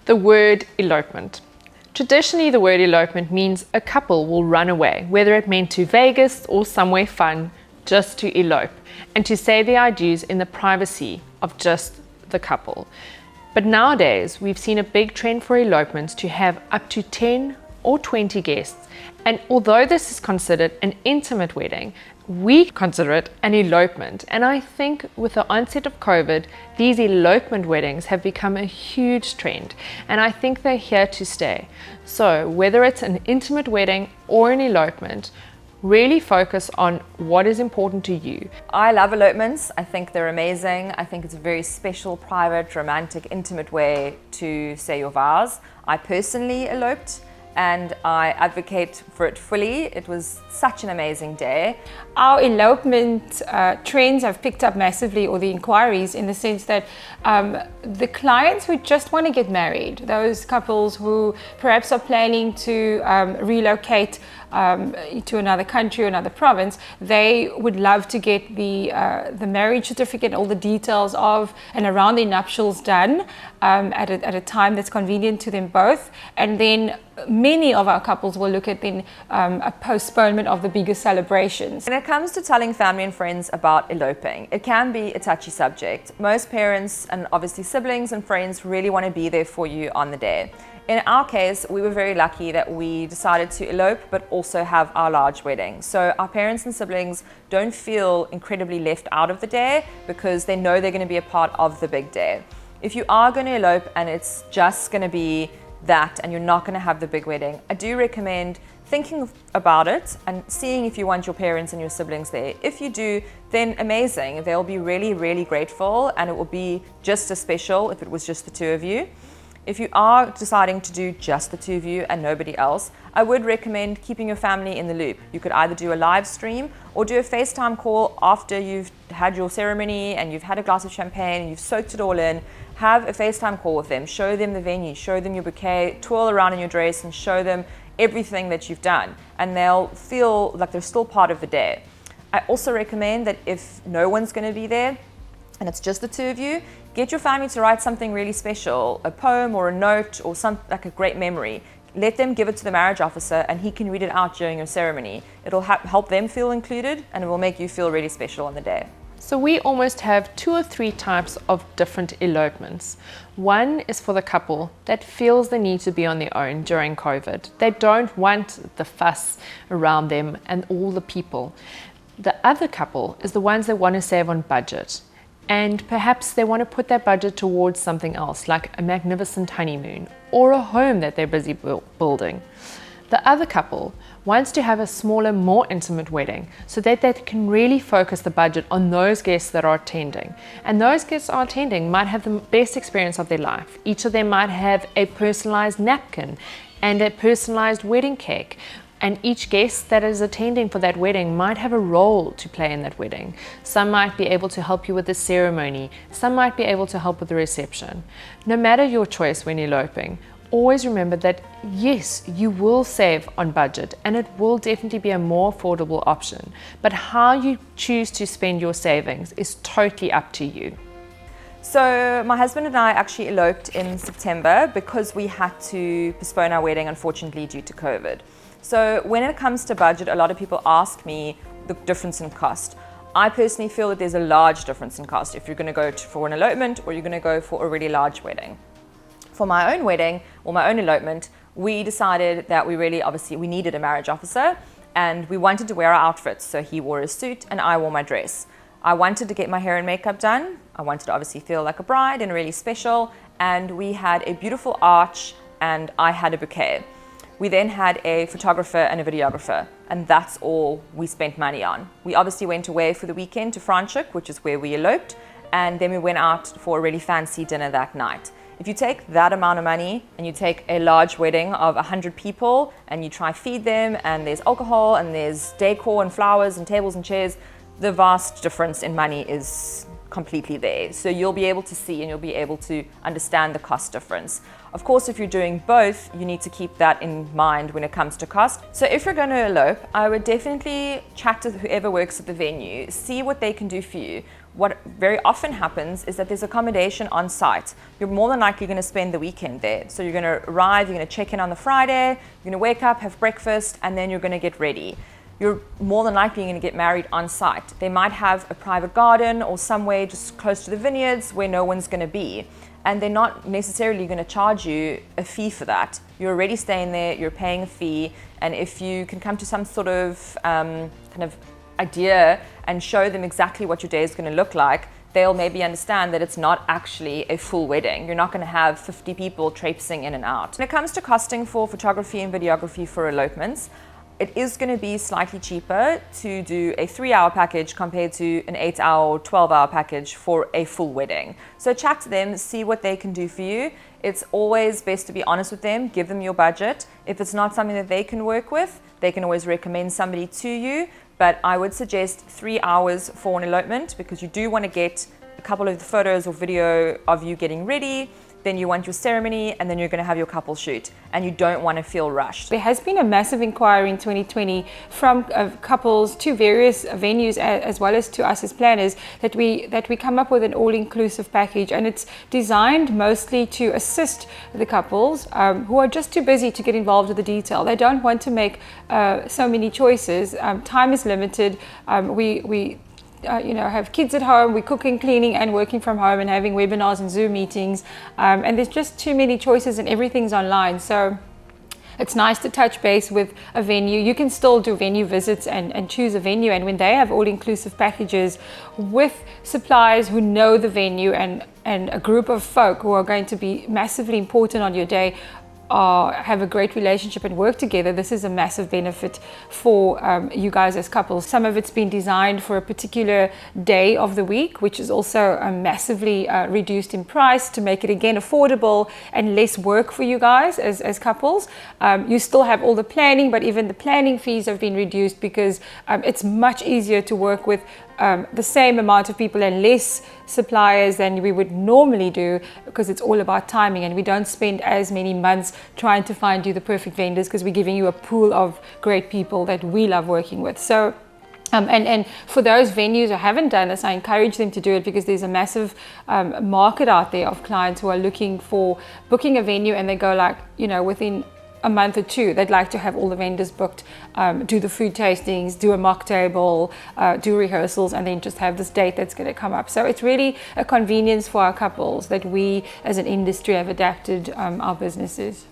The word elopement. Traditionally, the word elopement means a couple will run away, whether it meant to Vegas or somewhere fun, just to elope, and to say their adieus in the privacy of just the couple. But nowadays, we've seen a big trend for elopements to have up to 10 or 20 guests. And although this is considered an intimate wedding, we consider it an elopement. And I think with the onset of COVID, these elopement weddings have become a huge trend. And I think they're here to stay. So whether it's an intimate wedding or an elopement, really focus on what is important to you. I love elopements. I think they're amazing. I think it's a very special, private, romantic, intimate way to say your vows. I personally eloped and I advocate for it fully. It was such an amazing day. Our elopement trends have picked up massively, or the inquiries, in the sense that the clients who just want to get married, those couples who perhaps are planning to relocate to another country or another province, they would love to get the marriage certificate, all the details of and around the nuptials done at a time that's convenient to them both. And then many of our couples will look at then a postponement of the bigger celebrations. When it comes to telling family and friends about eloping, it can be a touchy subject. Most parents and obviously siblings and friends really want to be there for you on the day. In our case, we were very lucky that we decided to elope but also have our large wedding. So our parents and siblings don't feel incredibly left out of the day because they know they're going to be a part of the big day. If you are going to elope and it's just going to be that and you're not going to have the big wedding, I do recommend thinking about it and seeing if you want your parents and your siblings there. If you do, then amazing. They'll be really, really grateful, and it will be just as special if it was just the two of you. If you are deciding to do just the two of you and nobody else, I would recommend keeping your family in the loop. You could either do a live stream or do a FaceTime call after you've had your ceremony and you've had a glass of champagne and you've soaked it all in. Have a FaceTime call with them, show them the venue, show them your bouquet, twirl around in your dress and show them everything that you've done, and they'll feel like they're still part of the day. I also recommend that if no one's going to be there and it's just the two of you, get your family to write something really special, a poem or a note or like a great memory. Let them give it to the marriage officer and he can read it out during your ceremony. It'll help them feel included and it will make you feel really special on the day. So we almost have 2 or 3 types of different elopements. One is for the couple that feels the need to be on their own during COVID. They don't want the fuss around them and all the people. The other couple is the ones that want to save on budget. And perhaps they want to put that budget towards something else, like a magnificent honeymoon or a home that they're busy building. The other couple wants to have a smaller, more intimate wedding so that they can really focus the budget on those guests that are attending. And those guests are attending might have the best experience of their life. Each of them might have a personalized napkin and a personalized wedding cake. And each guest that is attending for that wedding might have a role to play in that wedding. Some might be able to help you with the ceremony. Some might be able to help with the reception. No matter your choice when eloping, always remember that yes, you will save on budget and it will definitely be a more affordable option. But how you choose to spend your savings is totally up to you. So my husband and I actually eloped in September because we had to postpone our wedding, unfortunately, due to COVID. So when it comes to budget, a lot of people ask me the difference in cost. I personally feel that there's a large difference in cost if you're going to go for an elopement or you're going to go for a really large wedding. For my own wedding or my own elopement, we decided that we needed a marriage officer and we wanted to wear our outfits. So he wore a suit and I wore my dress. I wanted to get my hair and makeup done. I wanted to obviously feel like a bride and really special. And we had a beautiful arch and I had a bouquet. We then had a photographer and a videographer, and that's all we spent money on. We obviously went away for the weekend to Franschhoek, which is where we eloped, and then we went out for a really fancy dinner that night. If you take that amount of money and you take a large wedding of 100 people and you try feed them, and there's alcohol and there's decor and flowers and tables and chairs, the vast difference in money is completely there. So you'll be able to see and you'll be able to understand the cost difference. Of course, if you're doing both, you need to keep that in mind when it comes to cost. So if you're going to elope, I would definitely chat to whoever works at the venue, see what they can do for you. What very often happens is that there's accommodation on site. You're more than likely going to spend the weekend there. So you're going to arrive, you're going to check in on the Friday, you're going to wake up, have breakfast, and then you're going to get ready. You're more than likely going to get married on site. They might have a private garden or somewhere just close to the vineyards where no one's going to be. And they're not necessarily going to charge you a fee for that. You're already staying there, you're paying a fee, and if you can come to some sort of kind of idea and show them exactly what your day is going to look like, they'll maybe understand that it's not actually a full wedding. You're not going to have 50 people traipsing in and out. When it comes to costing for photography and videography for elopements, it is going to be slightly cheaper to do a 3-hour package compared to an 8-hour or 12-hour package for a full wedding. So chat to them, see what they can do for you. It's always best to be honest with them, give them your budget. If it's not something that they can work with, they can always recommend somebody to you. But I would suggest 3 hours for an elopement because you do want to get a couple of the photos or video of you getting ready. Then you want your ceremony, and then you're going to have your couple shoot, and you don't want to feel rushed. There has been a massive inquiry in 2020 from couples to various venues as well as to us as planners that we come up with an all-inclusive package, and it's designed mostly to assist the couples who are just too busy to get involved with the detail. They don't want to make so many choices. Time is limited. We have kids at home, we're cooking, cleaning and working from home and having webinars and Zoom meetings, and there's just too many choices and everything's online. So it's nice to touch base with a venue. You can still do venue visits and choose a venue, and when they have all-inclusive packages with suppliers who know the venue and a group of folk who are going to be massively important on your day, have a great relationship and work together, this is a massive benefit for you guys as couples. Some of it's been designed for a particular day of the week, which is also massively reduced in price to make it again affordable and less work for you guys as couples. You still have all the planning, but even the planning fees have been reduced because it's much easier to work with the same amount of people and less suppliers than we would normally do, because it's all about timing, and we don't spend as many months trying to find you the perfect vendors because we're giving you a pool of great people that we love working with. So and for those venues who haven't done this, I encourage them to do it, because there's a massive market out there of clients who are looking for booking a venue, and they go like, within a month or two, they'd like to have all the vendors booked, do the food tastings, do a mock table, do rehearsals, and then just have this date that's going to come up. So it's really a convenience for our couples that we as an industry have adapted our businesses.